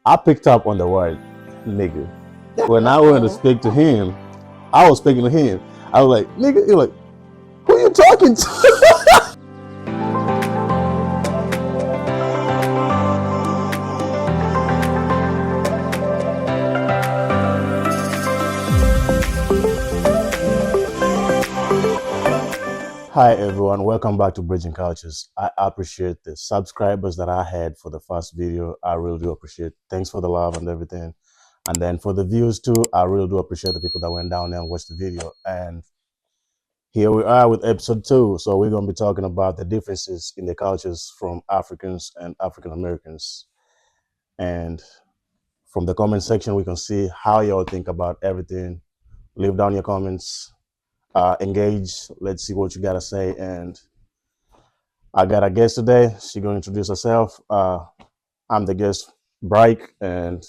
I picked up on the word nigga. When I went to Oh. speak to him, I was speaking to him. I was like, nigga, you're like, who you talking to? Hi everyone, welcome back to Bridging Cultures. I appreciate the subscribers that I had for the first video. I really do appreciate. Thanks for the love and everything. And then for the views too, I really do appreciate the people that went down there and watched the video. And here we are with episode 2. So we're going to be talking about the differences in the cultures from Africans and African Americans. And from the comment section, we can see how y'all think about everything. Leave down your comments, engage. Let's see what you got to say. And I got a guest today. She's going to introduce herself. I'm the guest, Bright, and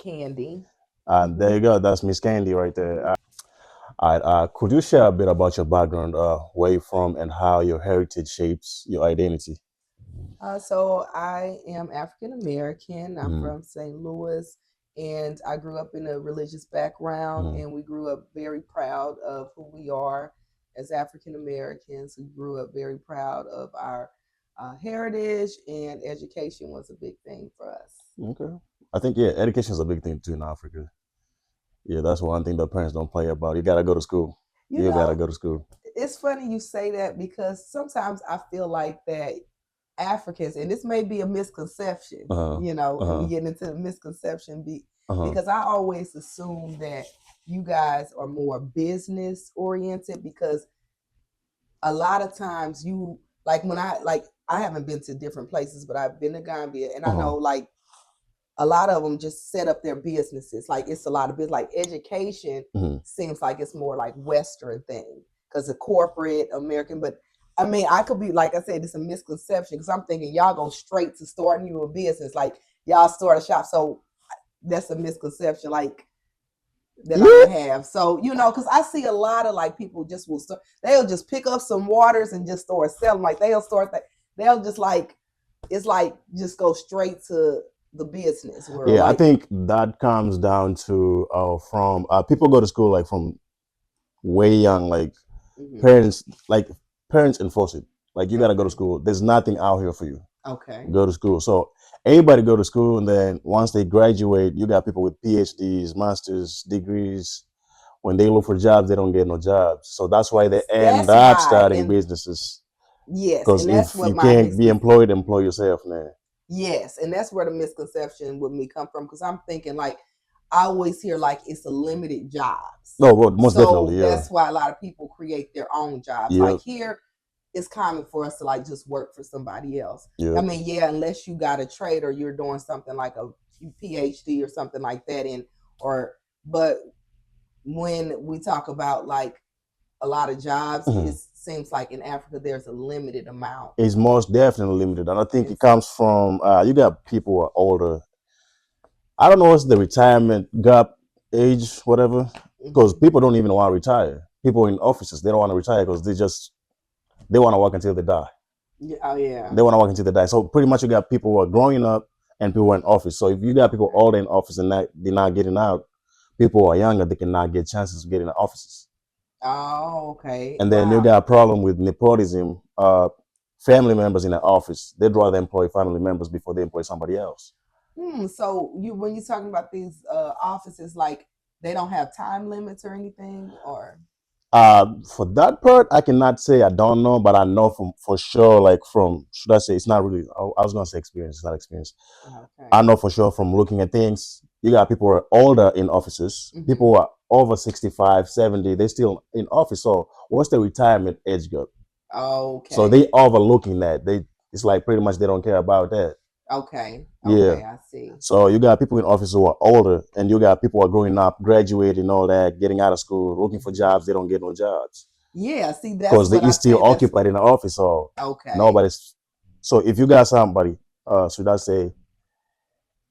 Candy. there you go. That's Miss Candy right there. Could you share a bit about your background, where you're from, and how your heritage shapes your identity? So I am African American. I'm Mm, from St. Louis, and I grew up in a religious background, mm, and we grew up very proud of who we are as African Americans. We grew up very proud of our heritage, and education was a big thing for us. okay. I think, yeah, education is a big thing too in Africa. Yeah, that's one thing that parents don't play about. You got to go to school. You You got to know, go to school. it's funny you say that because sometimes I feel like that Africans, and this may be a misconception, Uh-huh. and we Uh-huh. get into the misconception Uh-huh. because I always assume that you guys are more business oriented because a lot of times you when I haven't been to different places, but I've been to Gambia, and I Uh-huh. know a lot of them just set up their businesses. Like it's a lot of business. Like education Mm-hmm. seems like it's more like Western thing because the corporate American. But I mean, I could be like I said, it's a misconception because I'm thinking y'all go straight to starting you a business, like y'all start a shop. So that's a misconception, like that I Yeah. may have. So because I see a lot of like people just will start. They'll just pick up some waters and just start selling. Like they'll start that. They'll just like it's like just go straight to the business world. Yeah, I Like think that comes down to from people go to school like from way young, mhm. parents like parents enforce it. Like you got to go to Okay. school. There's nothing out here for you. Okay. Go to school. So everybody go to school, and then once they graduate, you got people with PhDs, masters degrees. When they look for jobs, they don't get no jobs. So that's why they end That's up why, starting and businesses. yes, Because and that's if what you my can't be employed, employ yourself, man. yes, and that's where the misconception with me come from because I'm thinking like I always hear like it's a limited jobs, No, well, most so definitely, yeah, that's why a lot of people create their own jobs. yeah, Like here, it's common for us to like just work for somebody else. yeah. I mean, yeah, unless you got a trade or you're doing something like a PhD or something like that, but when we talk about like a lot of jobs, Mhm. it seems like in Africa there's a limited amount. It's most definitely limited, and I think it It's comes from you got people who are older. I don't know what's the retirement gap age, whatever, because mhm. people don't even want to retire. People in offices, they don't want to retire because they want to work until they die. Yeah, oh yeah. They want to work until they die. So pretty much you got people who are growing up and people who are in office. So if you got people Okay. older in office and they're not getting out, people who are younger, they cannot get chances to get in the offices. Oh, okay. And then you Wow. got a problem with nepotism. Family members in the office, they'd rather employ family members before they employ somebody else. So you when you're talking about these offices, like they don't have time limits or anything, or For that part, I cannot say I don't know, but I know from for sure, like from should I say it's not really. I was gonna say experience, it's not experience. I okay. know for sure from looking at things. You got people who are older in offices, people Mm-hmm. who are over 65, 70, they're still in office. So what's the retirement age gap? So Okay. they overlooking that. It's like pretty much they don't care about that. Okay. Yeah. Okay. I see. So you got people in office who are older, and you got people who are growing up, graduating, all that, getting out of school, looking for Hmm. jobs. They don't get no jobs Yeah. See, that's because they what I is still said. That's occupied in the office. So okay. nobody's. So if you got somebody, should I say,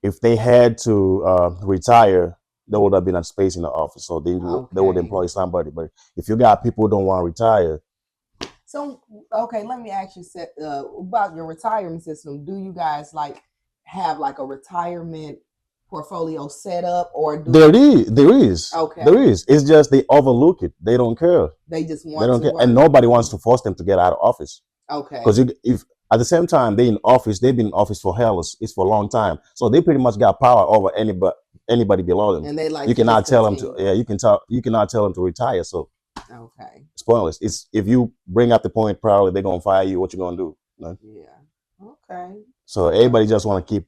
if they had to retire, there would have been a space in the office, so they would Okay. employ somebody. But if you got people who don't want to retire, So okay, let me ask you about your retirement system. Do you guys like have like a retirement? portfolio set up, or do There is, there is, okay? there is. It's just they overlook it. They don't care. They just They want don't to care, and work. nobody wants to force them to get out of office. Okay. Because if at the same time they in office, they've been in office for hell, it's for a long time. So they pretty much got power over anybody below them. And they like You to cannot just tell them to continue. you cannot tell them to retire. So Okay. it's pointless. It's if you bring up the point probably they're gonna fire you, what you gonna do? No? Yeah. Okay. So Okay. everybody just wanna keep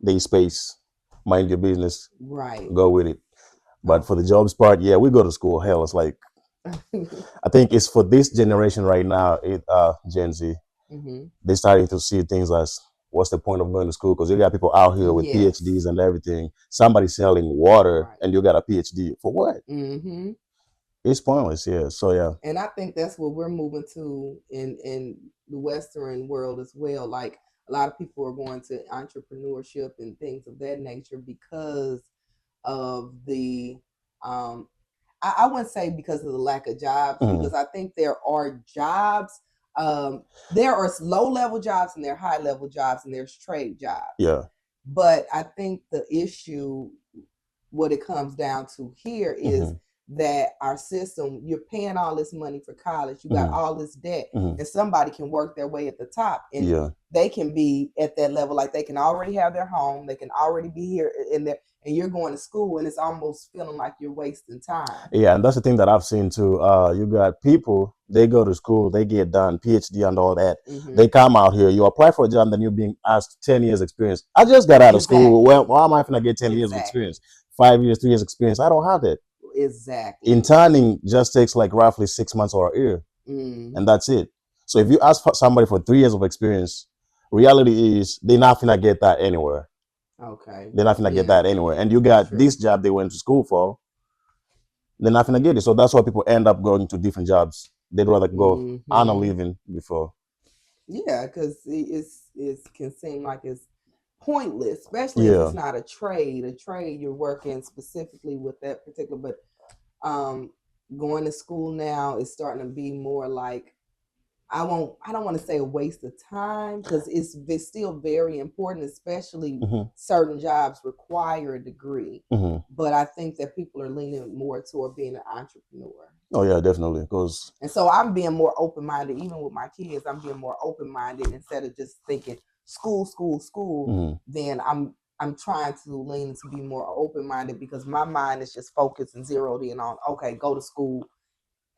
their space, mind your business, Right. go with it. But for the Okay. jobs part, yeah, we go to school. Hell, it's like I think it's for this generation right now, Gen Z. Mm-hmm. They're starting to see things as what's the point of going to school? Because you got people out here with Yes. PhDs and everything. Somebody selling water Right. and you got a PhD for what? Mm-hmm. It's pointless. Yeah. So yeah. And I think that's what we're moving to in the Western world as well. Like a lot of people are going to entrepreneurship and things of that nature because of the um, I wouldn't say because of the lack of jobs, because I think there are jobs. There are low level jobs and there are high level jobs and there's trade jobs. Yeah. But I think the issue, what it comes down to here, is that our system, you're paying all this money for college, you got all this debt, and somebody can work their way at the top, and Yeah. they can be at that level, like they can already have their home, they can already be here in there, and you're going to school, and it's almost feeling like you're wasting time. Yeah, and that's the thing that I've seen too. You got people, they go to school, they get done, PhD and all that. They come out here, you apply for a job, then you're being asked 10 years experience. I just got out of school. Exactly. Well, why am I going to get 10 years of Exactly. experience? 5 years, 3 years experience. I don't have that. Exactly. Interning just takes like roughly 6 months or a year, and that's it. So if you ask for somebody for 3 years of experience, reality is they're not gonna get that anywhere. Okay. They're not gonna get that anywhere. And you got this job they went to school for, they're not gonna get it. So that's why people end up going to different jobs. They'd rather go on a living before. Yeah, because it can seem like it's pointless, especially if it's not a trade. A trade, you're working specifically with that particular. But going to school now is starting to be more like, I don't want to say a waste of time, because it's still very important, especially certain jobs require a degree. But I think that people are leaning more toward being an entrepreneur. Oh yeah, definitely. Because And so I'm being more open minded, even with my kids. I'm being more open minded instead of just thinking school, school, school. Then I'm trying to lean to be more open minded, because my mind is just focused and zeroed in on, okay, go to school,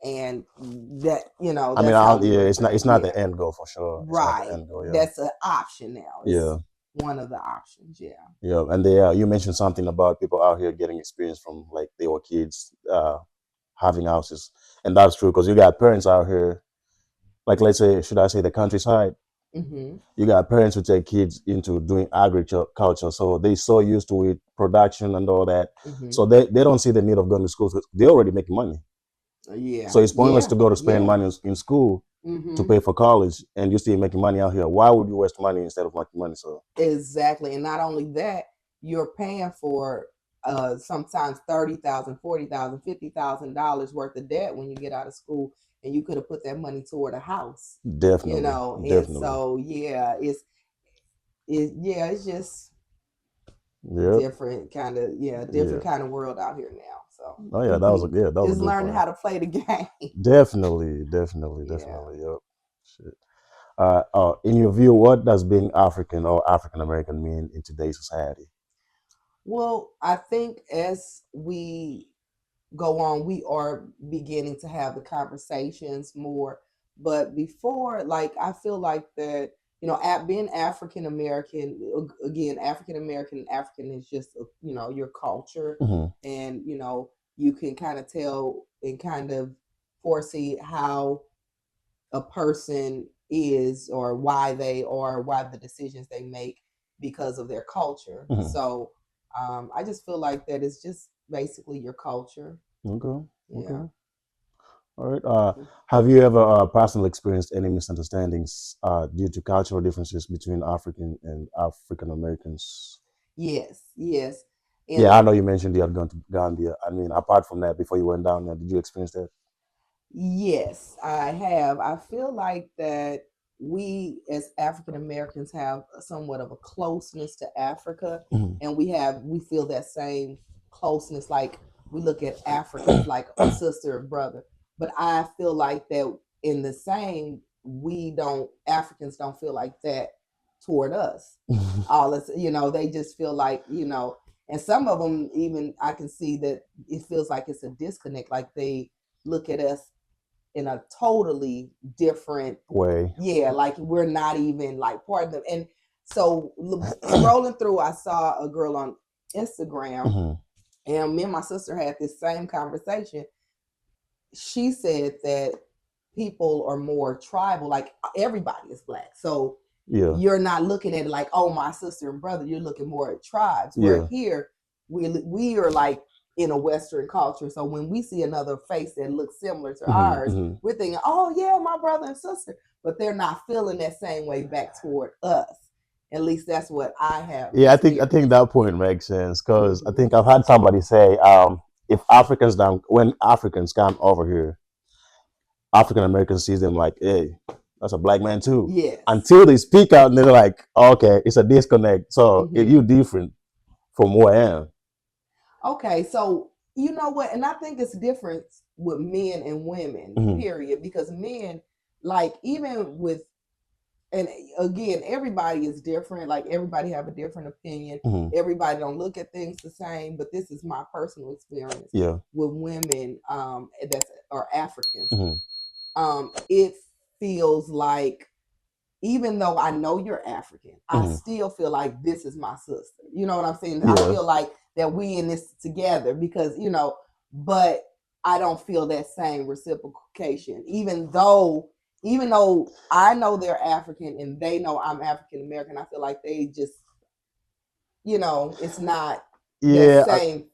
and that, I mean, that's yeah, it's not the end goal for sure. It's not the right. end goal. Yeah. That's an option now. It's Yeah. one of the options. Yeah. Yeah, and you mentioned something about people out here getting experience from like they were kids, having houses, and that's true because you got parents out here, like let's say, should I say the countryside? You got parents who take kids into doing agriculture, so they so used to it, production and all that, so they don't see the need of going to school. They already make money. Yeah. So it's pointless to go to spend money in school to pay for college, and you're still making money out here. Why would you waste money instead of making money? So exactly, and not only that, you're paying for sometimes $30,000, $40,000, $50,000 worth of debt when you get out of school, and you could have put that money toward a house. definitely, And definitely. so yeah, it's just different kind of different kind of world out here now. So oh yeah, that was a good. That was just a good learning point. how to play the game. Definitely. Yep. Shit. In your view, what does being African or African American mean in today's society? Well, I think as we go on, we are beginning to have the conversations more. But before, like, I feel like that, being African American, again, African American, African is just, your culture. And, you can kind of tell and kind of foresee how a person is, or why they are, why the decisions they make because of their culture. So I just feel like that it's just basically your culture. Okay. Yeah. Okay. All right. Have you ever personally experienced any misunderstandings due to cultural differences between African and African Americans? Yes. Yes. And Yeah, I know you mentioned you had gone to Gambia. I mean, apart from that, before you went down there, did you experience that? yes, I have. I feel like that we as African Americans have somewhat of a closeness to Africa, Mhm. and we feel that same closeness. Like we look at Africa as like a sister or brother, but I feel like that in the same we don't Africans don't feel like that toward us. All this, they just feel like and some of them even I can see that it feels like it's a disconnect. Like they look at us in a totally different Way. yeah, like we're not even like part of them. And so scrolling through, I saw a girl on Instagram, Mhm. and me and my sister had this same conversation. She said that people are more tribal, like everybody is black. So Yeah. you're not looking at it like, oh, my sister and brother. You're looking more at tribes. Where Yeah. here we are like in a Western culture. So when we see another face that looks similar to Mhm. ours, Mhm. we're thinking, oh yeah, my brother and sister. But they're not feeling that same way back toward us. At least that's what I have Yeah, I think experienced. that point makes sense because I Mm-hmm. think I've had somebody say, if when Africans come over here, African Americans sees them like, hey, that's a black man too. Yes. Until they speak out and they're like, okay, it's a disconnect. So if Mm-hmm. you're different from who I am, Okay, so you know what, and I think it's different with men and women, mhm. period, because men, like even with, and again, everybody is different. Like everybody have a different opinion. Mhm. Everybody don't look at things the same. But this is my personal experience Yeah. with women that are Africans. Mhm. It feels like even though I know you're African, I Mhm. still feel like this is my sister. You know what I'm saying? I Yeah. feel like that we in this together because, but I don't feel that same reciprocation. Even though I know they're African and they know I'm African American, I feel like they just, it's not that Yeah. same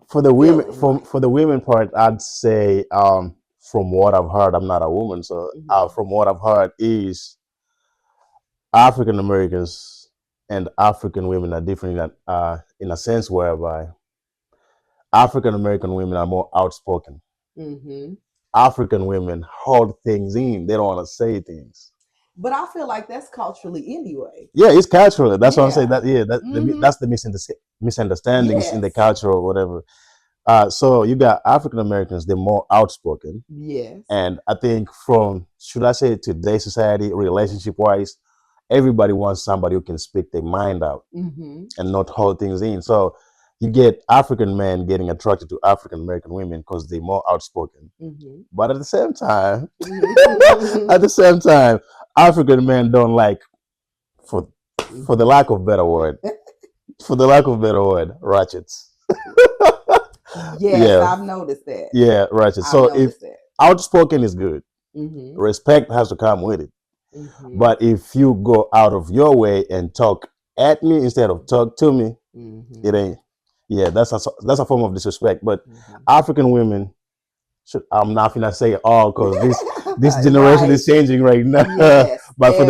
For the women, feeling, from right? for the women part, I'd say, from what I've heard, I'm not a woman, so Mm-hmm. from what I've heard is African Americans and African women are different in a sense whereby African American women are more outspoken. Mm-hmm. African women hold things in; they don't want to say things. But I feel like that's culturally anyway. Yeah, it's cultural. That's what I'm saying. Yeah. That yeah, Mm-hmm. that's the misunderstandings in the Yes. culture or whatever. So you got African Americans; they're more outspoken. Yes. And I think from, should I say, today's society, relationship wise, everybody wants somebody who can speak their mind out Mm-hmm. and not hold things in. So you get African men getting attracted to African American women because they're more outspoken. Mm-hmm. But at the same time, Mm-hmm. at the same time, African men don't like, for for the lack of better word, ratchets. Yes, Yeah, I've noticed that. yeah, ratchets. I've So if noticed that. outspoken is good, Mm-hmm. respect has to come with it. Mm-hmm. But if you go out of your way and talk at me instead of talk to me, it Mm-hmm. ain't. Yeah, that's a form of disrespect. But Mm-hmm. African women, I'm not gonna say all because this generation Right. is changing right now. Yes. But Every time.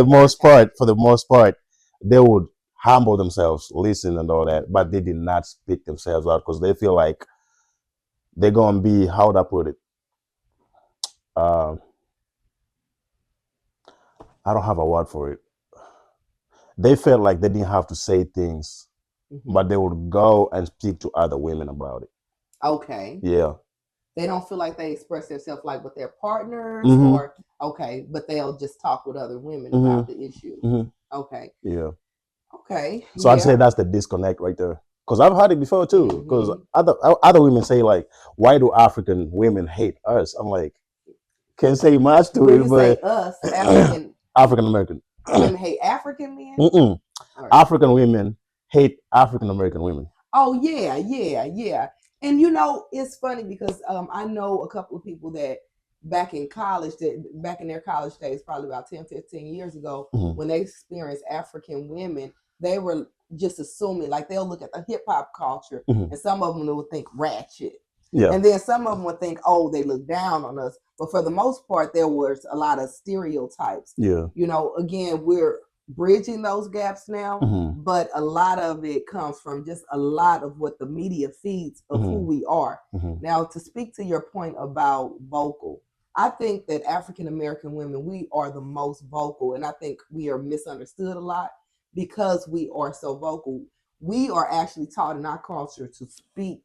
for the most part, they would humble themselves, listen and all that, but Mm-hmm. they did not speak themselves out because they feel like they're gonna be, how would I put it? Uh, I don't have a word for it. They felt like they didn't have to say things, Mm-hmm. but they would go and speak to other women about it. Okay. Yeah. They don't feel like they express themselves like with their partners Mm-hmm. or okay, but they'll just talk with other women about Mm-hmm. the issue. Mm-hmm. Okay. Yeah. Okay. So I'd say Yeah. that's the disconnect right there. Because I've had it before too. Because Mm-hmm. other women say like, "Why do African women hate us?" I'm like, can't say much to When it, you but say us, African African American. women hate African men? Mm-mm. Or African women hate African American women. oh yeah, yeah, yeah. And it's funny because I know a couple of people that back in their college days, probably about 10, 15 years ago, Mm-hmm. when they experienced African women, they were just assuming like they'll look at the hip hop culture Mm-hmm. and some of them would think ratchet. Yeah. And then some of them would think, oh, they look down on us. But for the most part, there was a lot of stereotypes. Yeah. Again, we're bridging those gaps now, Mm-hmm. but a lot of it comes from just a lot of what the media feeds of who Mm-hmm. we are. Mm-hmm. Now, to speak to your point about vocal, I think that African American women, we are the most vocal, and I think we are misunderstood a lot because we are so vocal. We are actually taught in our culture to speak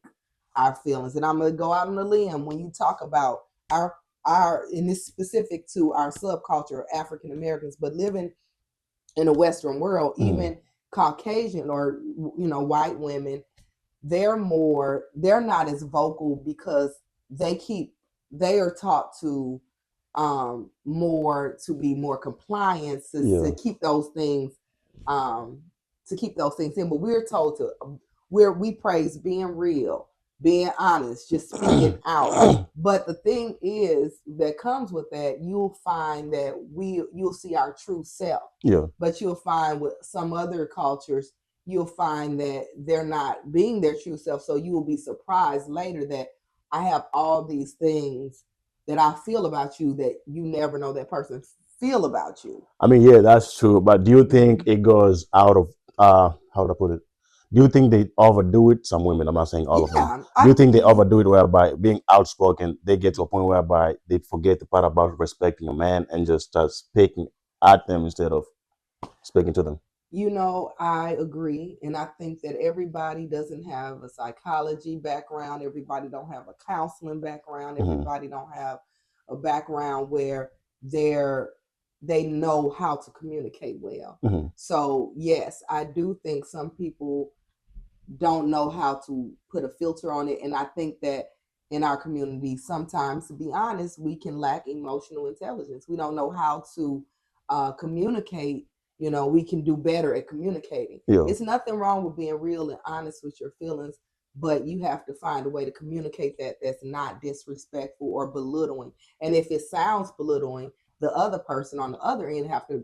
our feelings, and I'm gonna go out on a limb when you talk about our and it's specific to our subculture, African Americans, but living in the Western world, even Caucasian or white women, they're not as vocal because they are taught to more to be more compliant to keep those things um in, but we're told to we praise being real, being honest, just speaking out. But the thing is that comes with that, you'll find that you'll see our true self. Yeah. But you'll find with some other cultures, you'll find that they're not being their true self. So you will be surprised later that I have all these things that I feel about you that you never know that person feel about you. I mean, yeah, that's true. But do you think it goes out of how to put it? Do you think they overdo it? Some women, I'm not saying all of them. Yeah, Do you think they overdo it whereby being outspoken, they get to a point whereby they forget the part about respecting a man and just start speaking at them instead of speaking to them? I agree, and I think that everybody doesn't have a psychology background. Everybody don't have a counseling background. Everybody don't have a background where they know how to communicate well. So yes, I do think some people don't know how to put a filter on it, and I think that in our community, sometimes, to be honest, we can lack emotional intelligence. We don't know how to communicate. We can do better at communicating. Yeah. It's nothing wrong with being real and honest with your feelings, but you have to find a way to communicate that's not disrespectful or belittling. And if it sounds belittling, the other person on the other end have to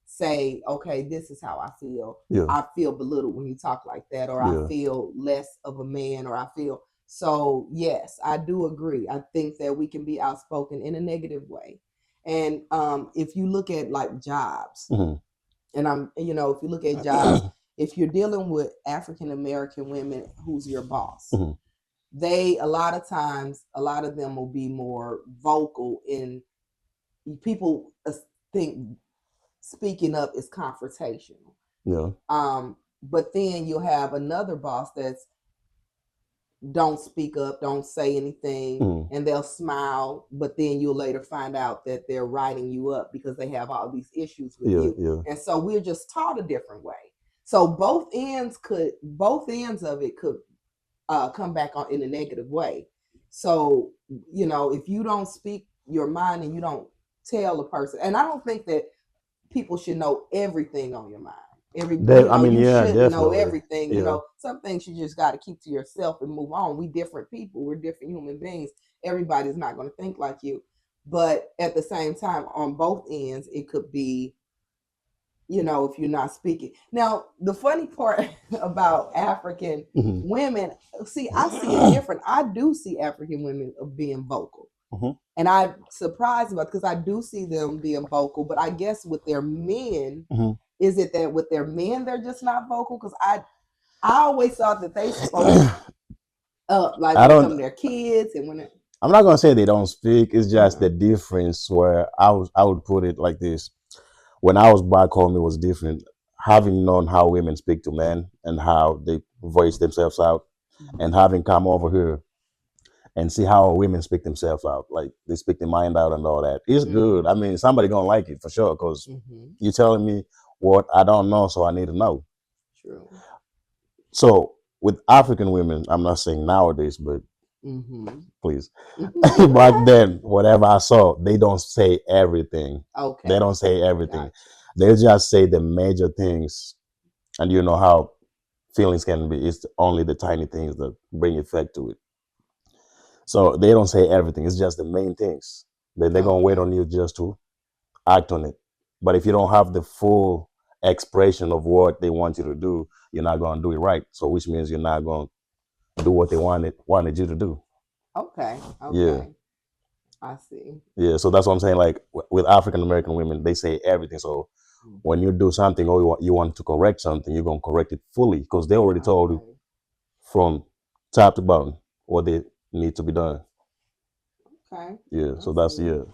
say, okay, this is how I feel. Yeah. I feel belittled when you talk like that, or Yeah. I feel less of a man, or I feel. So yes, I do agree. I think that we can be outspoken in a negative way. And if you look at like jobs, and if you look at jobs, if you're dealing with African American women, who's your boss? They, a lot of times, a lot of them will be more vocal in, people think speaking up is confrontational. Yeah. But then you'll have another boss that's don't speak up, don't say anything, and they'll smile, but then you'll later find out that they're writing you up because they have all these issues with you. Yeah. And so we're just taught a different way. So both ends of it could come back on in a negative way. So, if you don't speak your mind and you don't tell a person, and I don't think that people should know everything on your mind. You shouldn't know everything. Yeah. Some things you just got to keep to yourself and move on. We different people. We're different human beings. Everybody's not going to think like you. But at the same time, on both ends, it could be, if you're not speaking. Now, the funny part about African women, see, I see it different. I do see African women being vocal. And I'm surprised about, because I do see them being vocal, but I guess with their men, is it that with their men they're just not vocal? Because I always thought that they spoke up, like when it comes to their kids and when I'm not gonna say they don't speak. It's just the difference where I would put it like this. When I was back home, it was different. Having known how women speak to men and how they voice themselves out, and having come over here and see how women speak themselves out, like they speak their mind out and all that. It's good. I mean, somebody gonna like it for sure, because you're telling me what I don't know, so I need to know. True. So with African women, I'm not saying nowadays, but please, back then, whatever I saw, they don't say everything. Okay. They don't say everything. They just say the major things, and you know how feelings can be. It's only the tiny things that bring effect to it. So they don't say everything. It's just the main things. They're gonna wait on you just to act on it. But if you don't have the full expression of what they want you to do, you're not gonna do it right. So which means you're not gonna do what they wanted you to do. Okay. Yeah. I see. Yeah. So that's what I'm saying. Like with African American women, they say everything. So when you do something or you want to correct something, you're gonna correct it fully, because they already told you from top to bottom what they need to be done. Okay. Yeah, I so that's see. yeah, I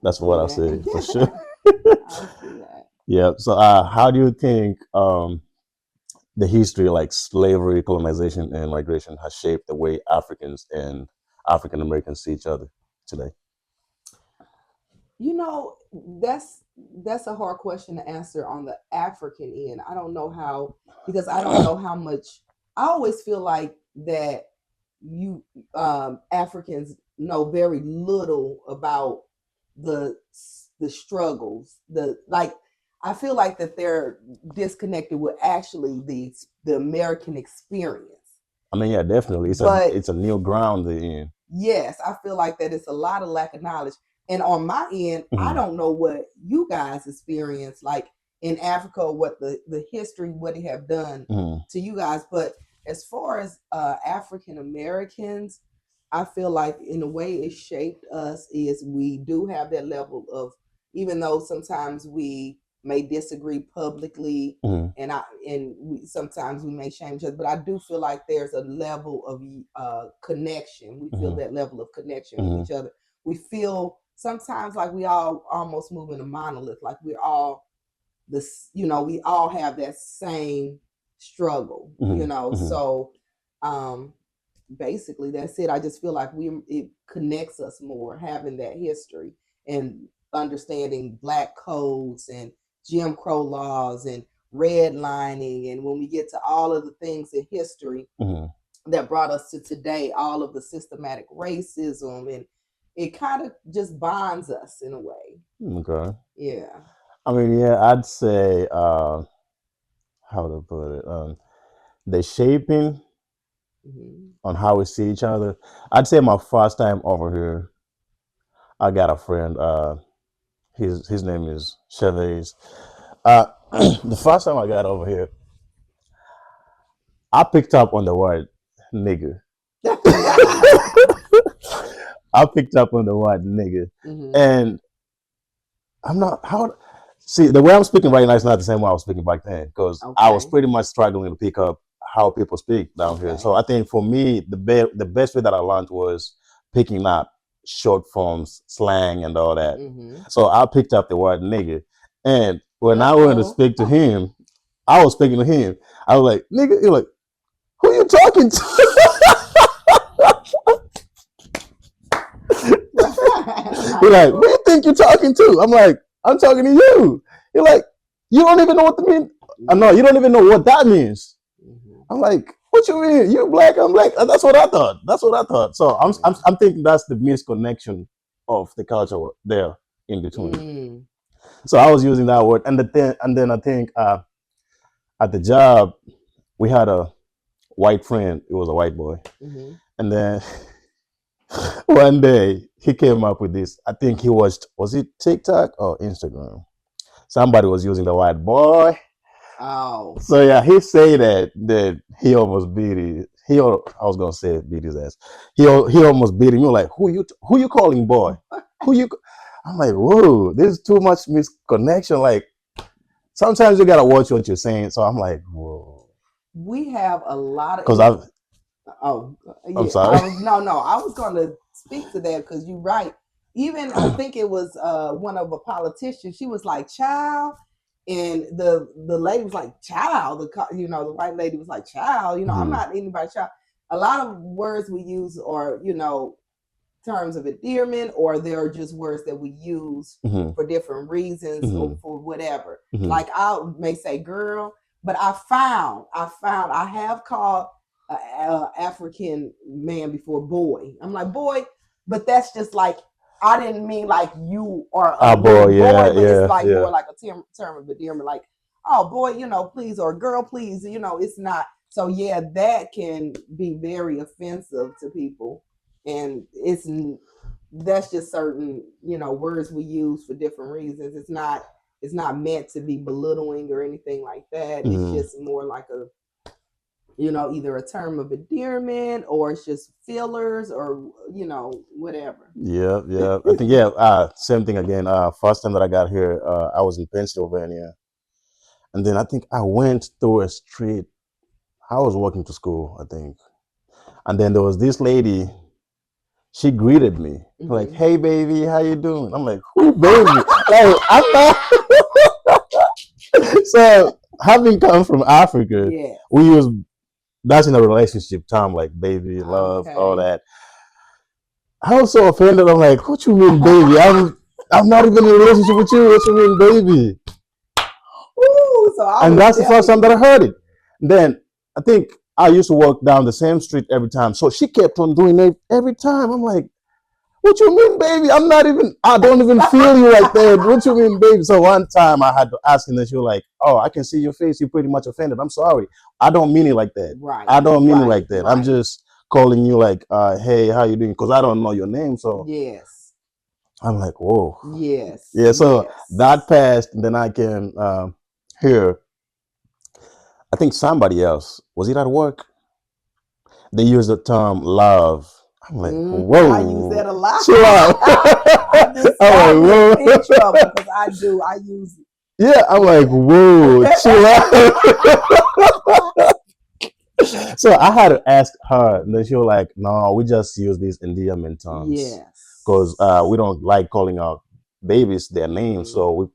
that's see what I say for sure. that. I see that. Yeah. So, how do you think the history like slavery, colonization, and migration has shaped the way Africans and African Americans see each other today? You know, that's a hard question to answer on the African end. I don't know how, because I don't know how much. I always feel like that you Africans know very little about the the struggles. The like I feel like that they're disconnected with actually the American experience. I mean, yeah, definitely. But It's a new ground they're in. yes, I feel like that it's a lot of lack of knowledge. And on my end, I Hmm. don't know what you guys experience like in Africa, what the history, what they have done Hmm. to you guys. But as far as African Americans, I feel like in the way it shaped us is we do have that level of, even though sometimes we may disagree publicly, Hmm. sometimes we may shame each other, but I do feel like there's a level of connection. We feel Hmm. that level of connection with Hmm. each other. We feel sometimes like we all almost move in a monolith, like we're all this, we all have that same struggle, Hmm. Hmm. so um basically that's it. I just feel like it connects us more having that history and understanding black codes and Jim Crow laws and redlining, and when we get to all of the things in history Hmm. that brought us to today, all of the systematic racism, and it kind of just bonds us in a way. Okay. Yeah. I mean, yeah, I'd say how to put it, the shaping Hmm. on how we see each other. I'd say my first time over here, I got a friend. His name is Chavez. The first time I got over here, I picked up on the word nigger. I picked up on the word nigger, Hmm. and I'm not how. See, the way I'm speaking right now is not the same way I was speaking back then because I was Okay. pretty much struggling to pick up how people speak down here. So Okay. I think for me, the best way that I learned was picking up short forms, slang, and all that. Hmm. So I picked up the word nigger, and when I went to Uh-oh. speak to him, I was speaking to him. I was like, "Nigga," you're like, "Who you talking to?" You're Like, like, "Who you think you're talking to?" I'm like, "I'm talking to you." You're like, "You don't even know what that means." I know you yeah. don't even know what that means. Hmm. I'm like, "What you mean? You're black. I'm black." That's what I thought. That's what I thought. So Yeah. I'm thinking that's the misconnection of the culture there in between. Mm. So I was using that word, and then I think at the job we had a white friend. It was a white boy, Hmm. and then one day he came up with this. I think he was it TikTok or Instagram? Somebody was using the word boy. Oh. So yeah, he say that he almost beat it. I was gonna say beat his ass. He almost beat him. You're like, who you calling boy? Who you? I'm like, whoa, there's too much misconnection. Like sometimes you gotta watch what you're saying. So I'm like, whoa, We have a lot of because I've. oh I'm yeah. sorry. I was no. I was going to speak to that because you're right. Even I think it was one of a politician. She was like, "Child," and the lady was like, "Child." The white lady was like, "Child." I'm Mhm. not anybody's child. A lot of words we use are terms of endearment, or they're just words that we use Mhm. for different reasons or Mhm. for whatever. Mhm. Like I may say girl, but I found I have called a African man before boy. I'm like boy, but that's just like I didn't mean like you are a Ah, boy, little yeah, boy, but it's yeah, like yeah. more like a term of endearment, like oh boy, please, or girl, please, it's not. So yeah, that can be very offensive to people, and that's just certain words we use for different reasons. It's not meant to be belittling or anything like that. It's Mhm. just more like a either a term of endearment, or it's just fillers, or whatever. Yeah, yeah. I think yeah. Same thing again. First time that I got here, I was in Pennsylvania, and then I think I went through a street. I was walking to school, I think, and then there was this lady. she greeted me like, Mm-hmm. "Hey, baby, how you doing?" I'm like, "Who, baby?" Like, I'm not. So having come from Africa, Yeah. we use that's in a relationship term like baby, love, all Okay. that. I was so offended. I'm like, "What you mean, baby? I'm not even in a relationship with you. What you mean, baby?" Ooh, so I And would have that's the first never time that I used heard it. Then I think I used to walk down the same street every time. So she kept on doing it every time. I'm like, "What you mean, baby? I don't even feel you like that. What you mean, baby?" So one time I had to ask her and she was like, "Oh, I can see your face. You're pretty much offended. I'm sorry. I don't mean it like that. right, I don't mean it right, like that. I'm right. just calling you like, hey, how you doing? Because I don't know your name." So Yes, I'm like, whoa. yes, Yeah, so that yes. passed, and then I can hear, I think somebody else, was it at work? They used the term love. I'm like, I use that whoa, a lot. chill out. I do. I'm I'll be in like, big whoa. trouble because I do. I use it. Yeah, I'm like, Yeah. whoa, chill out. So I had to ask her, and then she was like, "No, we just use these endearment terms because Yes. we don't like calling our babies their names. Mm. So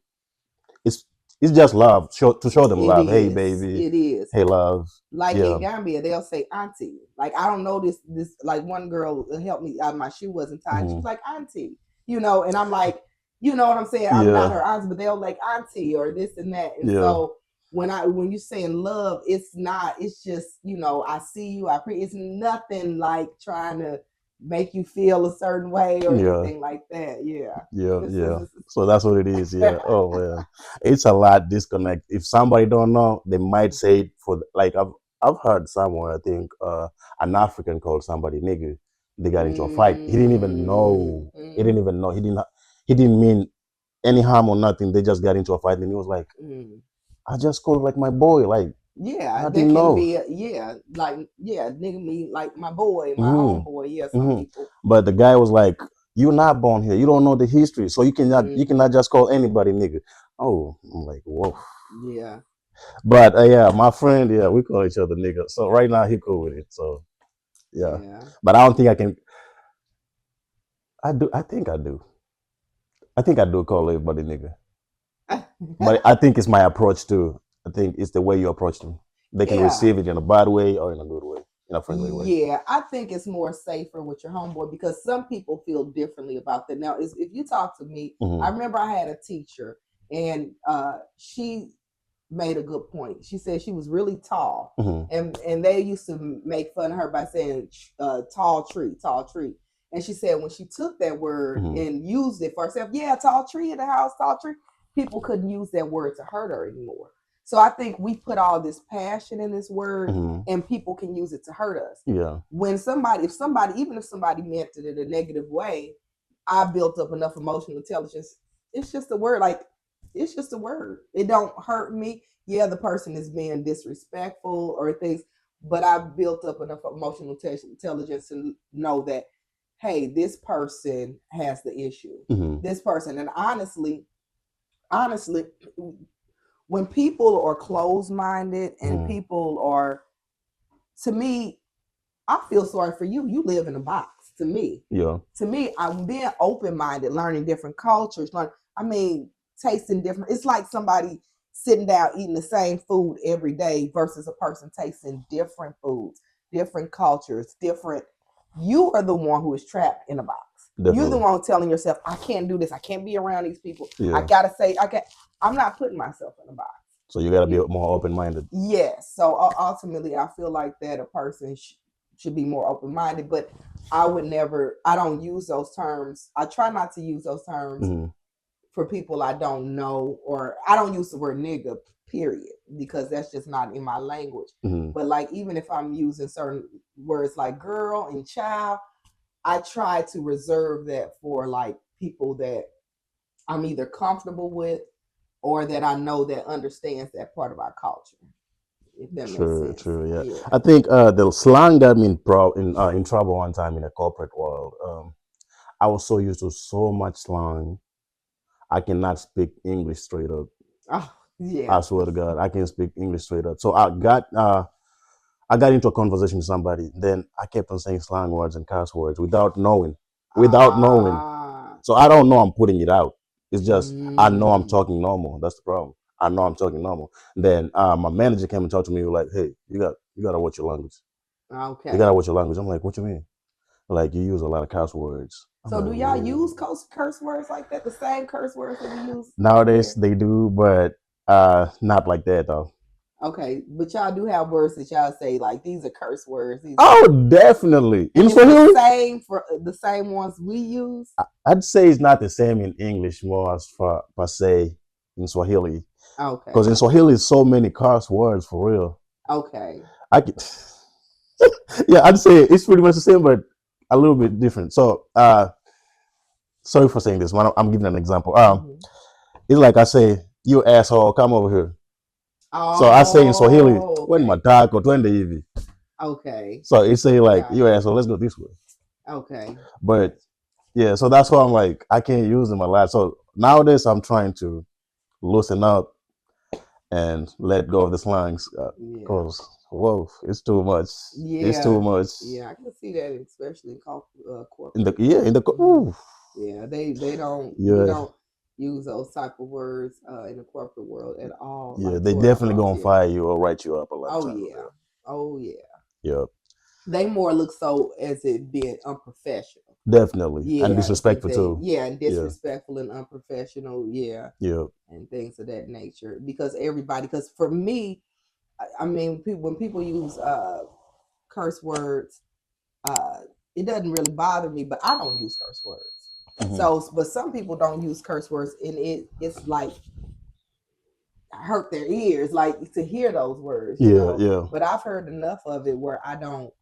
it's it's just love, to show them It love. Hey, is. baby. It is. Hey, love. Like Yeah. in Gambia, they'll say auntie. Like I don't know this like one girl helped me out, my shoe wasn't tied. She Hmm. was like auntie, and I'm like, you know what I'm saying? I'm not Yeah. her auntie, but they'll like auntie or this and that. And Yeah. so when you're saying love, it's not, it's just, I see you, it's nothing like trying to make you feel a certain way or Yeah. anything like that. Yeah. Yeah. This Yeah. is So that's what it is. Yeah. Oh man, it's a lot disconnect. If somebody don't know, they might say it like I've heard somewhere. I think an African called somebody nigger. They got into a fight. He didn't even know. He didn't mm, even know. He didn't mean any harm or nothing. They just got into a fight, and he was like, mm. "I just called like my boy. Like Yeah, I that didn't can know." be, nigga me like my boy, my Hmm. homeboy. Yeah, some Hmm. people. But the guy was like, "You're not born here. You don't know the history, so you Mm, cannot just call anybody nigga." Oh, I'm like, whoa. yeah, But yeah, my friend, yeah, we call each other nigga. So right now he cool with it. So yeah, yeah. but I don't think I can. I do. I think I do. I think I do call everybody nigga. But I think it's my approach too. I think it's the way you approach them. They can Yeah, receive it in a bad way or in a good way, in a friendly way. yeah. I think it's more safer with your homeboy because some people feel differently about that. Now, if you talk to me, I Hmm. remember I had a teacher and she made a good point. She said she was really tall, Hmm. and they used to make fun of her by saying tall tree, tall tree. And she said when she took that word Hmm. and used it for herself, yeah, tall tree in the house, tall tree, people couldn't use that word to hurt her anymore. So I think we put all this passion in this word, Hmm. and people can use it to hurt us. Yeah. When even if somebody meant it in a negative way, I built up enough emotional intelligence. It's just a word. Like it's just a word. It don't hurt me. Yeah, the person is being disrespectful or things, but I built up enough emotional intelligence to know that, hey, this person has the issue. Hmm. This person, and honestly, when people are closed minded and Hmm. people are, to me, I feel sorry for you. You live in a box. Yeah. To me, I'm being open minded, learning different cultures. Tasting different. It's like somebody sitting down eating the same food every day versus a person tasting different foods, different cultures, different. You are the one who is trapped in a box. You're the Definitely. one telling yourself, "I can't do this. I can't be around these people. I Yeah. gotta say, I can't." I'm not putting myself in a box. So you gotta be You, more open minded. yes. So ultimately, I feel like that a person should be more open minded. But I would never. I don't use those terms. I try not to use those terms Hmm. for people I don't know, or I don't use the word nigga. Period, because that's just not in my language. Hmm. But like even if I'm using certain words like girl and child, I try to reserve that for like people that I'm either comfortable with or that I know that understands that part of our culture. If that makes True, sense. true, yeah. Yeah. I think the slang got me in trouble one time in a corporate world. I was so used to so much slang, I cannot speak English straight up. Oh, I yeah. swear to God, I can speak English straight up. So I got into a conversation with somebody. Then I kept on saying slang words and curse words without knowing. without knowing. Ah. So I don't know I'm putting it out. It's just I know I'm Mm. talking normal. That's the problem. I know I'm talking normal. Then my manager came and talked to me like, "Hey, you gotta watch your language. You gotta Okay. watch your language." I'm like, "What you mean?" Like you use a lot of curse words. I'm So like, do y'all "Ooh." use curse words like that? The same curse words that we use over Nowadays there? they do, but not like that though. Okay, but y'all do have words that y'all say like these are curse words. These are, Oh, definitely. and In it's the Swahili, same for the same ones we use. I'd say it's not the same in English more as for per se in Swahili. Because Okay. in Swahili, so many curse words for real. Okay. I could, yeah, I'd say it's pretty much the same, but a little bit different. So, sorry for saying this. I'm giving an example. Hmm. It's like I say, "You asshole, come over here." So I say in Swahili, Oh, "When okay. matako twende hivi." Okay. So it say like, "You Gotcha. asshole, let's go this way." Okay. But Gotcha. yeah, so that's why I'm like, I can't use them a lot. So nowadays, I'm trying to loosen up and let go of the slangs Yeah. because whoa, it's too much. It's Yeah. too much. Yeah. I can see that, especially in In the corporate. yeah, in the Hmm. ooh, Yeah. They don't. We yeah, don't use those type of words in the corporate world at all, yeah, like they toward our definitely boss. gonna Yeah. fire you or write you up a lot of Oh time over yeah. Oh yeah. there. Yeah, They more look so as it being unprofessional. definitely, and Yeah, disrespectful too. yeah, and Yeah, disrespectful and unprofessional. Yeah, yeah, and things of that nature. Because everybody, because for me, I mean, when people use curse words, uh, it doesn't really bother me, but I don't use curse words. hmm, So, but some people don't use curse words, and it's like hurt their ears, like to hear those words, you yeah, know. yeah, But I've heard enough of it where I don't.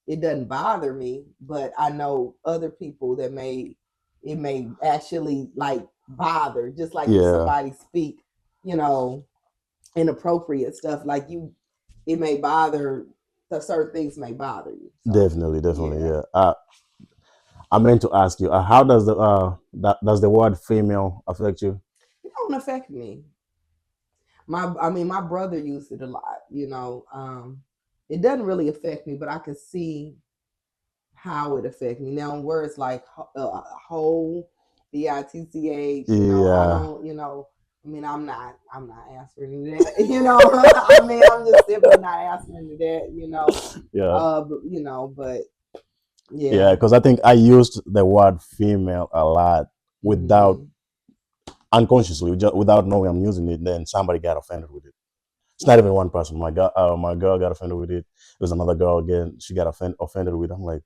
It doesn't bother me, but I know other people that it may actually like bother, just like if yeah. somebody speak, you know, inappropriate stuff, like you, it may bother. Certain things may bother you. So Definitely, definitely, yeah, yeah. I meant to ask you, how does does the word female affect you? it don't affect me. I mean, my brother used it a lot. You know, it doesn't really affect me, but I can see how it affects me. Now, words like whole, bitch, you know, I Yeah, don't, you know, I mean, I'm not answering to that, you know. I mean, I'm just simply not answering to that, you know. yeah, But, you know, but yeah. yeah. Because I think I used the word female a lot without Hmm. unconsciously, just without knowing I'm using it. Then somebody got offended with it. It's not even one person. My girl got offended with it. There's another girl again. She got offended with it. I'm like,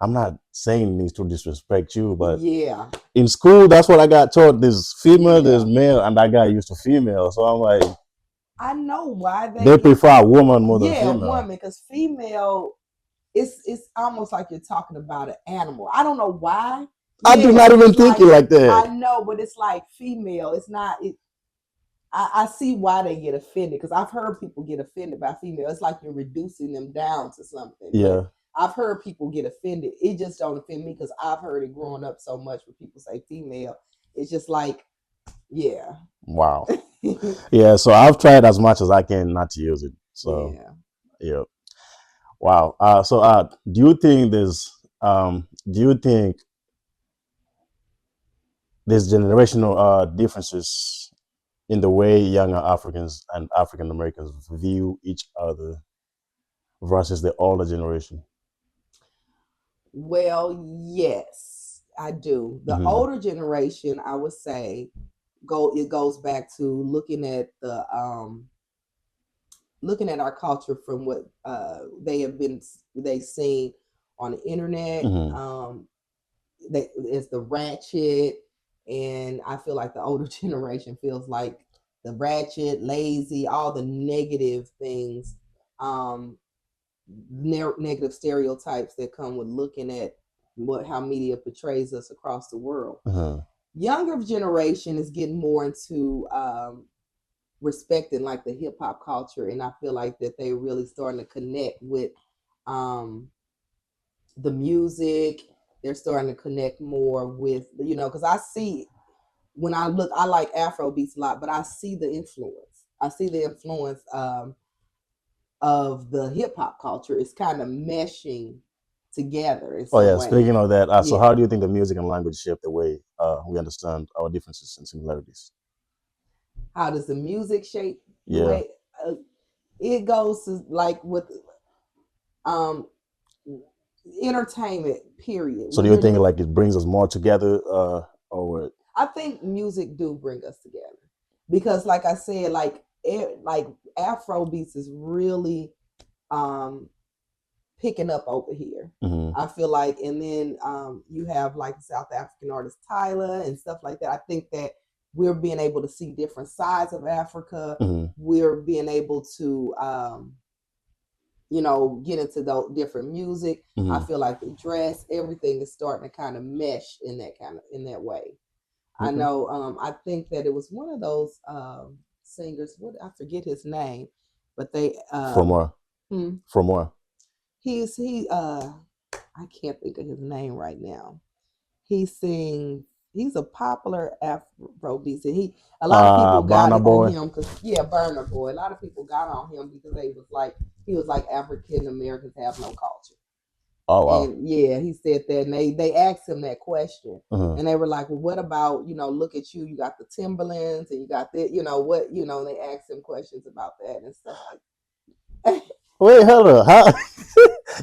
I'm not saying this to disrespect you, but Yeah. in school, that's what I got taught. There's female, there's Yeah. male, and I got used to female. So I'm like, I know why they they get, prefer a woman more than yeah, female. woman, because female, it's almost like you're talking about an animal. I don't know why. I do Yeah, not even it's think like it like that. I know, but it's like female. It's not. I see why they get offended because I've heard people get offended by female. It's like you're reducing them down to something. But Yeah. I've heard people get offended. It just don't offend me because I've heard it growing up so much when people say female. It's just like, yeah. Wow. Yeah. So I've tried as much as I can not to use it. So Yeah. yeah. Wow. Do you think do you think there's generational differences in the way younger Africans and African Americans view each other versus the older generation? Well, yes, I do. The Hmm. older generation, I would say, it goes back to looking at our culture from what they've seen on the internet. Hmm. It's the ratchet, and I feel like the older generation feels like the ratchet, lazy, all the negative things, um, negative stereotypes that come with looking at how media portrays us across the world. Uh-huh. Younger generation is getting more into respecting like the hip hop culture, and I feel like that they really starting to connect with um, the music. They're starting to connect more with, you know, because I see when I look, I like Afro beats a lot, but I see the influence. I see the influence of the hip hop culture. It's kind of meshing together in Oh some yeah. way. Speaking of that, so Yeah. how do you think the music and language shape the way we understand our differences and similarities? How does the music shape the Yeah. way uh, it goes to like with um entertainment period So do when you you're think like it brings us more together, or what? I think music do bring us together because like I said like Afro beats is really um picking up over here. Mm-hmm. I feel like, and then you have like South African artist Tyler and stuff like that. I think that we're being able to see different sides of Africa. Mm-hmm. We're being able to, get into the different music. I Mm-hmm. feel like the dress, everything is starting to kind of mesh in that way. I Okay. know. I think that it was one of those singers. What I forget his name, but they From where? hmm, From where? he I can't think of his name right now. He sings. He's a popular Afrobeat. And a lot of people got Burna it on Boy. him because Burner Boy. A lot of people got on him because he was like African Americans have no culture. Oh wow. And he said that, and they asked him that question, Uh-huh. and they were like, "Well, what about look at you? You got the Timberlands, and you got that. What? And they asked him questions about that and stuff like." Wait, hold on. How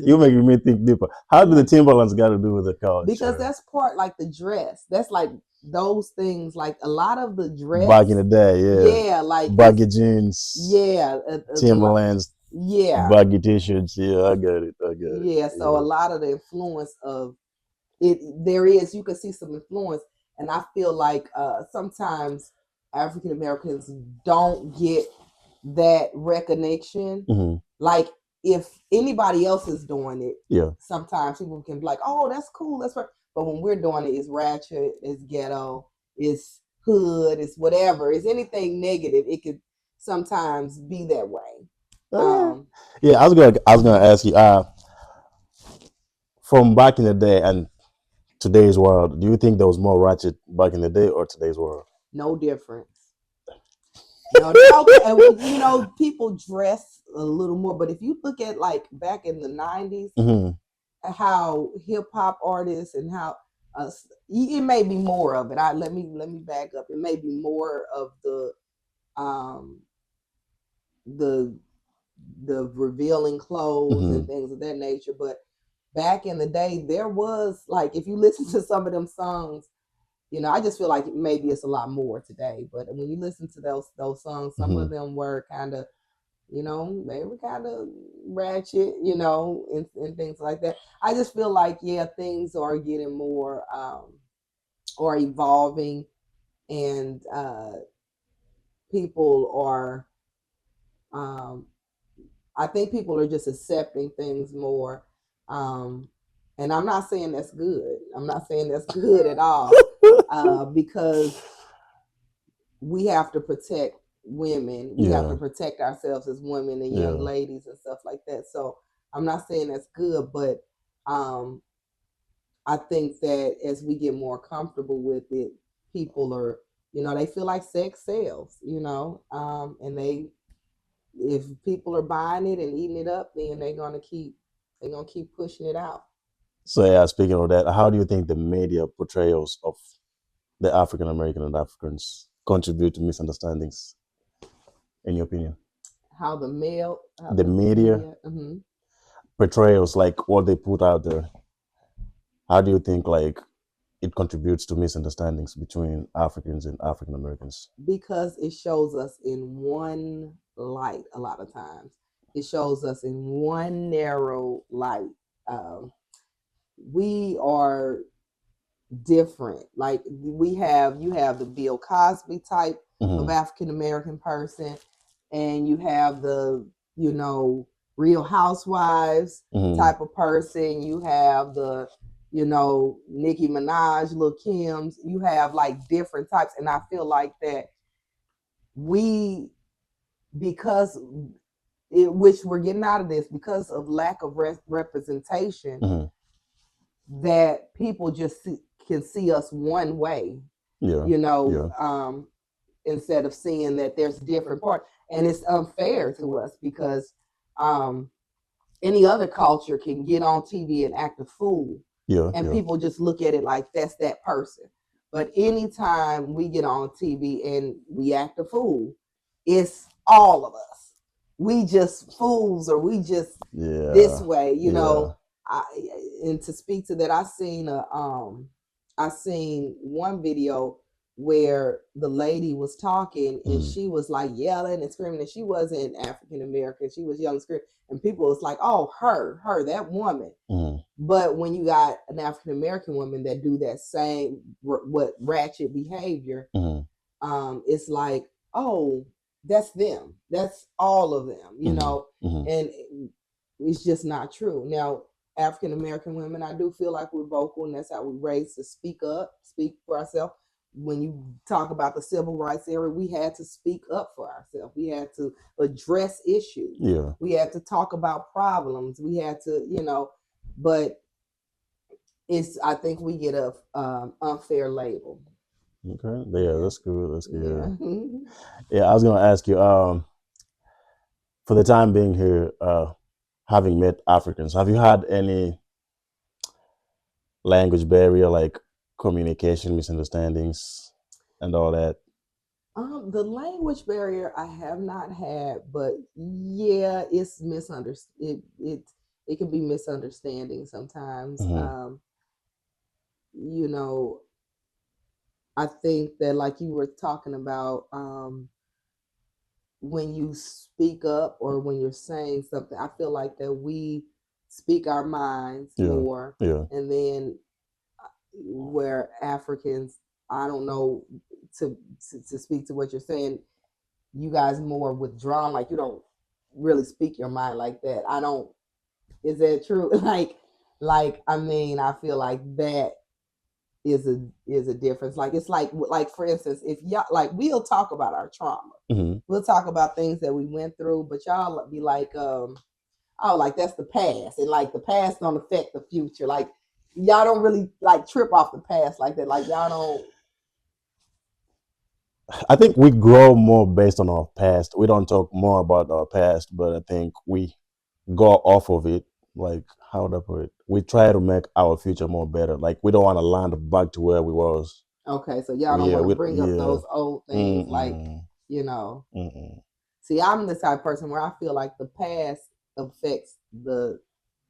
you making me think deeper? How do the Timberlands got to do with the Because culture? that's part like the dress. That's like those things. Like a lot of the Back in dress, the day, yeah, yeah, like it's baggy jeans, yeah, it's a lot. Timberlands, Yeah, baggy t-shirts. Yeah, I get it. I get it. yeah. So a Yeah. lot of the influence of it, there is. You can see some influence, and I feel like sometimes African Americans don't get that recognition. Mm-hmm. Like if anybody else is doing it, Yeah. sometimes people can be like, "Oh, that's cool, that's right." But when we're doing it, it's ratchet, it's ghetto, it's hood, it's whatever. It's anything negative. It could sometimes be that way. Uh, Um, yeah, I was gonna ask you, from back in the day and today's world, do you think there was more ratchet back in the day or today's world? no difference. No, okay. People dress a little more, but if you look at like back in the '90s, Mm-hmm. how hip hop artists and how it may be more of it. Let me back up. It may be more of um the the revealing clothes Mm-hmm. and things of that nature. But back in the day, there was like if you listen to some of them songs, I just feel like maybe it's a lot more today. But when you listen to those songs, some Mm-hmm. of them were kind of they were kind of ratchet, and things like that. I just feel like, things are getting more, or evolving, and people are, um, I think people are just accepting things more. Um, and I'm not saying that's good. I'm not saying that's good at all, because we have to protect women. We have to Yeah. protect ourselves as women and young Yeah. ladies and stuff like that. So I'm not saying that's good, but um, I think that as we get more comfortable with it, people are, they feel like sex sells, and if people are buying it and eating it up, then they're gonna keep pushing it out. So yeah, speaking of that, how do you think the media portrayals of the African American and Africans contribute to misunderstandings, in your opinion? How The the media media, portrayals, like what they put out there, how do you think like it contributes to misunderstandings between Africans and African Americans? because it shows us in one light a lot of times. It shows us in one narrow light. Um, we are different. Like you have the Bill Cosby type of Mm-hmm. African American person, and you have the Real Housewives Mm-hmm. type of person. You have the Nicki Minaj, Lil Kim's. You have like different types, and I feel like that we because which we're getting out of this because of lack of representation, Mm-hmm. that people just can see us one way, Yeah. you know, Yeah. um, instead of seeing that there's different parts. And it's unfair to us because um, any other culture can get on TV and act a fool, Yeah, and yeah, people just look at it like that's that person. But anytime we get on TV and we act a fool, it's all of us. We just fools, or we just this yeah, way, yeah. I, and to speak to that, I seen one video where the lady was talking and Mm, she was like yelling and screaming, and she wasn't African American. She was yelling and screaming, and people was like, "Oh, her, that woman." mm, But when you got an African American woman that do that same what ratchet behavior, mm, it's like, oh, that's them. That's all of them, mm, mm. and it's just not true. Now, African American women, I do feel like we're vocal, and that's how we raised to speak up, speak for ourselves. When you talk about the civil rights era, we had to speak up for ourselves. We had to address issues. Yeah. We had to talk about problems. We had to, but it's I think we get a unfair label. Okay. Yeah, Yeah, that's good. That's yeah. good. Yeah, I was gonna ask you. For the time being here, having met Africans, have you had any language barrier, like communication misunderstandings and all that? The language barrier I have not had, but yeah, it's misunderstood. It can be misunderstanding sometimes. Hmm. You know, I think that like you were talking about, when you speak up or when you're saying something, I feel like that we speak our minds Yeah. more, Yeah. and then where Africans, I don't know, to speak to what you're saying, you guys more withdrawn, like you don't really speak your mind like that. I don't. Is that true? Like I mean, I feel like that is a difference. Like it's like for instance, if y'all like we'll talk about our trauma, Hmm. we'll talk about things that we went through, but y'all be like, oh, like that's the past, and like the past don't affect the future. Like y'all don't really like trip off the past like that. Like y'all don't. I think we grow more based on our past. We don't talk more about our past, but I think we go off of it. Like how would I put it? We try to make our future more better. Like we don't want to land back to where we was. Okay, so y'all don't Yeah. want to We bring up yeah. those old things, like Mm-mm. you know. Mm-mm. See, I'm the type of person where I feel like the past affects the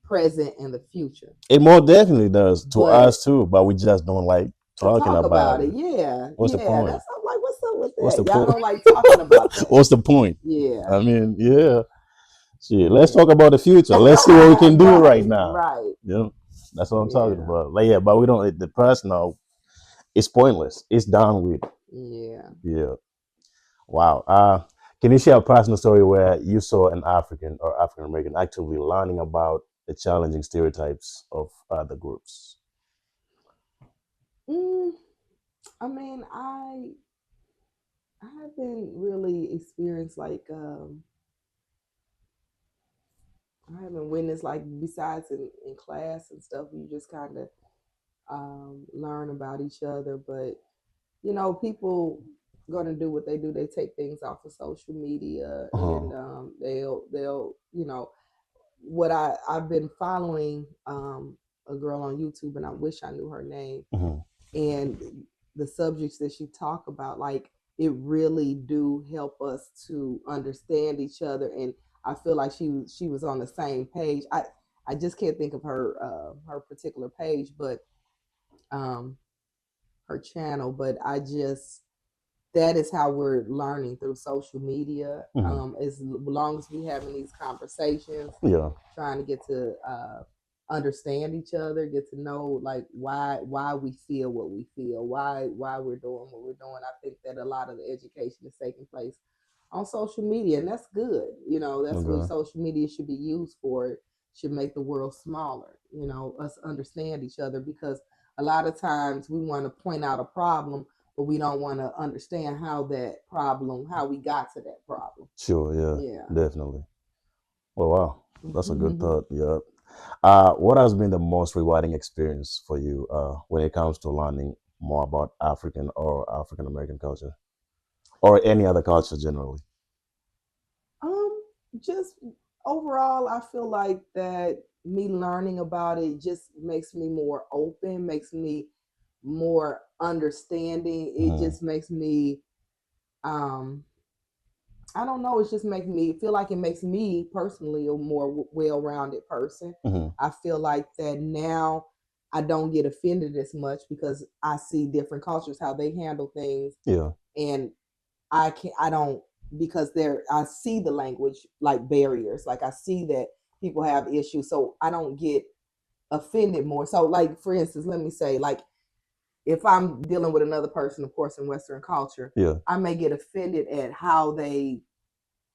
present and the future. It more definitely does to But us too, but we just don't like to talking talk about about it. it, yeah, What's the yeah. point? That's I'm like, what's up with What's that? the Y'all point? don't like talking about that. What's the point? Yeah, I mean, yeah. Shit, let's yeah. talk about the future. Let's see what we can do right Right, now. right. Yeah, that's what I'm talking Yeah, about. Like, yeah, but we don't. The personal, it's pointless. It's done with. yeah. Yeah. Wow. Can you share a personal story where you saw an African or African American actively learning about the challenging stereotypes of other groups? Mm, I mean, I haven't really experienced like I haven't witnessed like besides in class and stuff. You just kind of learn about each other, but people gonna do what they do. They take things off of social media, Uh-huh. and they'll what I've been following a girl on YouTube, and I wish I knew her name, Uh-huh. and the subjects that she talk about, like it really do help us to understand each other, and I feel like she was on the same page. I just can't think of her particular page, but um her channel, but I just that is how we're learning through social media. Uh-huh. As long as we having these conversations, Yeah. trying to get to understand each other, get to know like why we feel what we feel, why we're doing what we're doing. I think that a lot of the education is taking place on social media, and that's good. That's what Okay. social media should be used for. It should make the world smaller. Us understand each other, because a lot of times we want to point out a problem, but we don't want to understand how we got to that problem. Sure. Yeah. Yeah. Definitely. Oh wow, that's a good Mhm. thought. Yeah. What has been the most rewarding experience for you when it comes to learning more about African or African American culture, or any other culture generally? um, just overall, I feel like that me learning about it just makes me more open, makes me more understanding. It Mm-hmm. just makes me, um, I don't know, it's just making me feel like it makes me personally a more well rounded person. Mm-hmm. I feel like that now I don't get offended as much because I see different cultures, how they handle things. Yeah. And I don't, because I see the language like barriers, like I see that people have issues, so I don't get offended more. So like for instance, let me say, like if I'm dealing with another person, of course in Western culture, Yeah. I may get offended at how they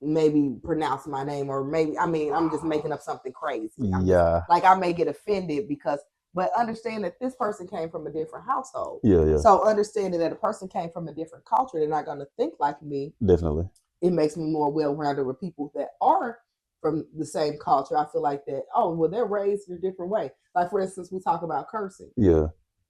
maybe pronounce my name, or maybe, I mean, I'm just making up something crazy. I'm just Yeah. like, I may get offended because, but understand that this person came from a different household. Yeah. Yeah. So understanding that a person came from a different culture, they're not going to think like me. Definitely. It makes me more well-rounded with people that are from the same culture. I feel like that, oh, well, they're raised in a different way. Like for instance, we talk about cursing. Yeah.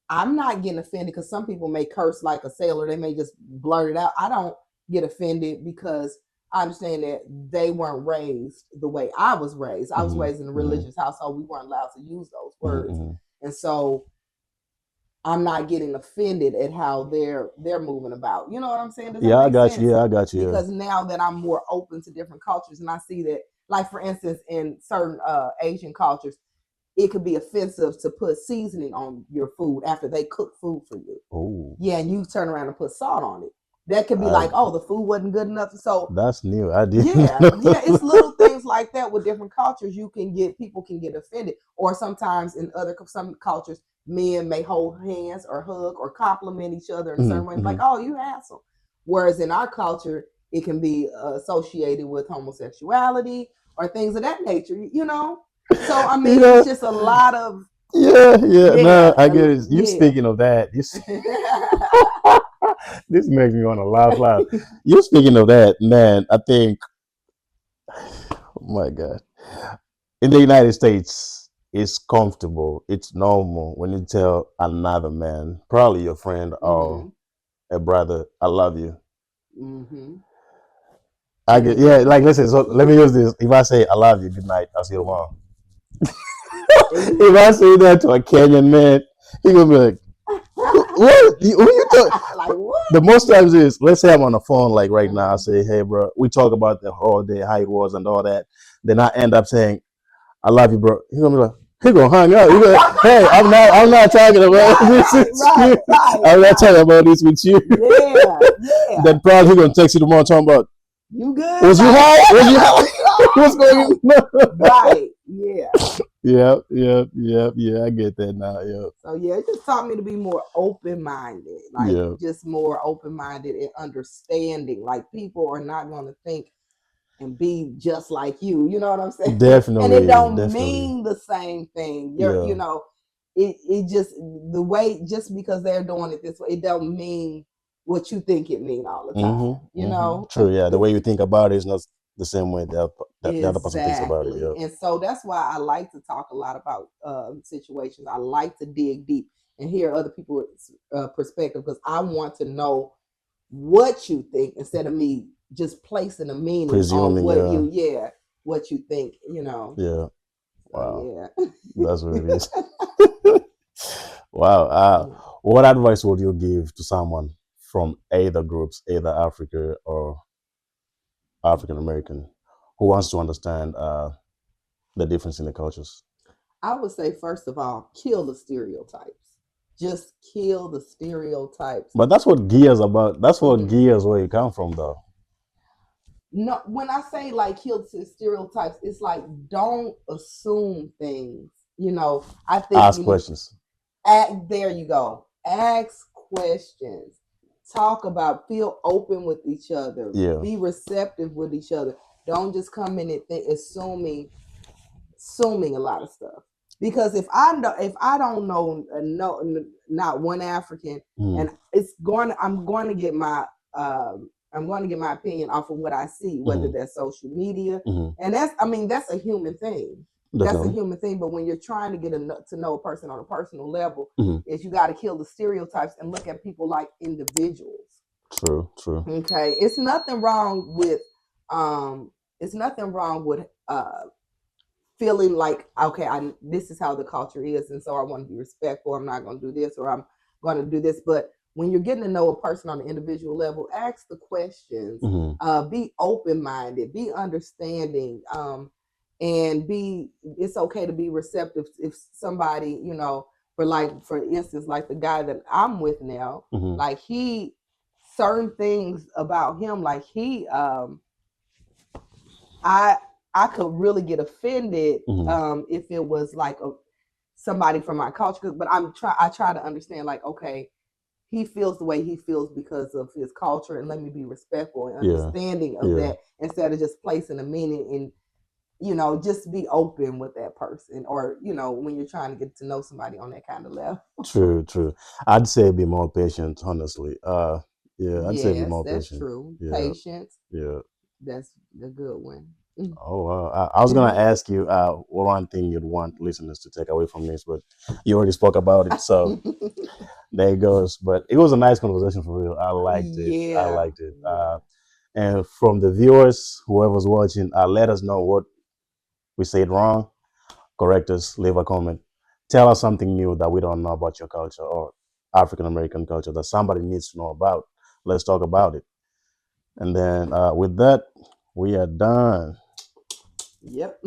I'm not getting offended because some people may curse like a sailor. They may just blurt it out. I don't get offended because I understand that they weren't raised the way I was raised. I was Mm-hmm. raised in a Mm-hmm. religious household. We weren't allowed to use those words. Mm-hmm. And so I'm not getting offended at how they're moving about. You know what I'm saying? Does that Yeah, I make got you. sense? Yeah, I got you. Yeah. Because now that I'm more open to different cultures and I see that, like for instance, in certain Asian cultures, it could be offensive to put seasoning on your food after they cook food for you. Oh, Yeah, and you turn around and put salt on it. That could be I, like, oh, the food wasn't good enough. So that's new. I didn't yeah, know. yeah, it's little things like that with different cultures. People can get offended, or sometimes in some cultures, men may hold hands or hug or compliment each other in a certain way, Mm-hmm. like, oh, you handsome. Whereas in our culture, it can be associated with homosexuality or things of that nature. You know, so I You mean, it's know, just a lot of yeah, yeah. No, yeah, I get it. You yeah. speaking of that, this makes me want to laugh loud. You speaking of that, man. I think, oh my God, in the United States, it's comfortable. It's normal when you tell another man, probably your friend or Mhm. a brother, "I love you." Mhm. I It get, ain't yeah. nothing. Like, listen. So let me use this. If I say, "I love you," good night. I'll see you tomorrow. If I say that to a Kenyan man, he gonna be like, "What? Who you talk?" Like what? The most times is, let's say I'm on the phone like right now. I say, "Hey, bro," we talk about the whole day, how it was, and all that. Then I end up saying, "I love you, bro." He gonna be like, he gonna hang up. He gonna, hey, I'm not talking about this with you. I'm not talking about this with you. Yeah, yeah. Then probably he gonna text you tomorrow talking about, You good? was you Like, high? Was you high? what's wrong? What's going on? Right. Yeah. Yeah, yeah, yeah, yeah. I get that now. Yeah, So yeah, it just taught me to be more open minded, like yeah. just more open minded and understanding. Like people are not going to think and be just like you. You know what I'm saying? And it Definitely, don't definitely. mean the same thing. You Yeah. know, it just the way, just because they're doing it this way, it don't mean what you think it mean all the time. Mm-hmm. You Mm-hmm. know, True. Yeah. The way you think about it is not the same way the other person thinks about it. exactly. Yeah. And so that's why I like to talk a lot about situations. I like to dig deep and hear other people's perspective, because I want to know what you think instead of me just placing a meaning on Presuming. Yeah. what you think, you know. Yeah. So Wow. yeah. That's what it is. Wow. Yeah. What advice would you give to someone from either groups, either Africa or African American, who wants to understand the difference in the cultures? I would say first of all, kill the stereotypes. Just kill the stereotypes. But that's what gears about. That's what Mhm. gears where you come from, though. No, when I say like kill stereotypes, it's like don't assume things. You know, I think Ask you need questions. there you go. Ask questions. Talk about, feel open with each other. Yeah. Be receptive with each other. Don't just come in and assuming a lot of stuff. Because if I don't know not one African, Mm-hmm. and I'm going to get my I'm going to get my opinion off of what I see, whether Mm-hmm. that's social media, Mm-hmm. and that's a human thing. That's a Definitely. human thing. But when you're trying to to know a person on a personal level, Mm-hmm. is you got to kill the stereotypes and look at people like individuals. True. True. Okay, it's nothing wrong with um, it's nothing wrong with feeling like, okay, this is how the culture is, and so I want to be respectful. I'm not going to do this, or I'm going to do this. But when you're getting to know a person on an individual level, ask the questions. Mm-hmm. Be open minded. Be understanding. And be. It's okay to be receptive if somebody, for instance, like the guy that I'm with now, Mm-hmm. like he certain things about him, like he I I could really get offended if it was like somebody from my culture. But I try to understand, like, okay, he feels the way he feels because of his culture, and let me be respectful and understanding of that instead of just placing a meaning in. Just be open with that person, or when you're trying to get to know somebody on that kind of level. True. I'd say be more patient, honestly. Yeah, I'd say be Yes, more that's patient. true. Yeah, Patience, yeah. that's a good one. Oh, wow. I was gonna ask you one thing you'd want listeners to take away from this, but you already spoke about it, so there it goes. But it was a nice conversation for real. I liked it. I Yeah, liked it. yeah. And from the viewers, whoever's watching, let us know what we said wrong. Correct us. Leave a comment. Tell us something new that we don't know about your culture or African American culture that somebody needs to know about. Let's talk about it. And then with that, we are done. Yep.